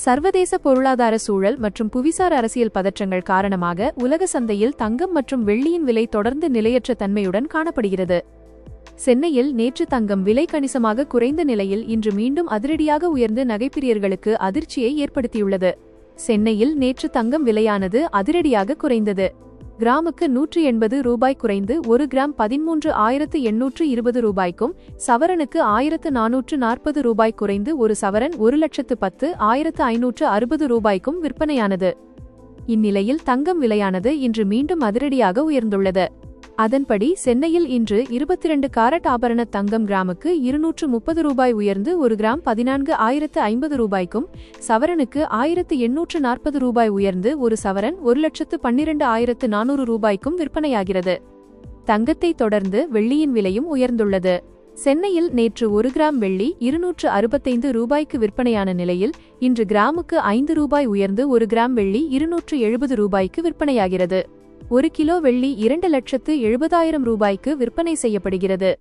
சர்வதேச பொருளாதார சூழல் மற்றும் புவிசார் அரசியல் பதற்றங்கள் காரணமாக உலக சந்தையில் தங்கம் மற்றும் வெள்ளியின் விலை தொடர்ந்து நிலையற்ற தன்மையுடன் காணப்படுகிறது. சென்னையில் நேற்று தங்கம் விலை கணிசமாக குறைந்த நிலையில் இன்று மீண்டும் அதிரடியாக உயர்ந்து நகைப்பிரியர்களுக்கு அதிர்ச்சியை ஏற்படுத்தியுள்ளது. சென்னையில் நேற்று தங்கம் விலையானது அதிரடியாக குறைந்தது. கிராமுக்கு 180 ரூபாய் குறைந்து 1 கிராம் 13,820 ரூபாய்க்கும், சவரனுக்கு 1,440 ரூபாய் குறைந்து ஒரு சவரன் 1,10,560 ரூபாய்க்கும் விற்பனையானது. இந்நிலையில் தங்கம் விலையானது இன்று மீண்டும் அதிரடியாக உயர்ந்துள்ளது. அதன்படி சென்னையில் இன்று 22 காரட் ஆபரண தங்கம் கிராமுக்கு 230 ரூபாய் உயர்ந்து 1 கிராம் 14,050 ரூபாய்க்கும், சவரனுக்கு 1,840 ரூபாய் உயர்ந்து ஒரு சவரன் 1,12,400 ரூபாய்க்கும் விற்பனையாகிறது. தங்கத்தை தொடர்ந்து வெள்ளியின் விலையும் உயர்ந்துள்ளது. சென்னையில் நேற்று 1 கிராம் வெள்ளி 265 ரூபாய்க்கு விற்பனையான நிலையில் இன்று கிராமுக்கு 5 ரூபாய் உயர்ந்து 1 கிராம் வெள்ளி 270 ரூபாய்க்கு விற்பனையாகிறது. 1 கிலோ வெள்ளி 2,70,000 ரூபாய்க்கு விற்பனை செய்யப்படுகிறது.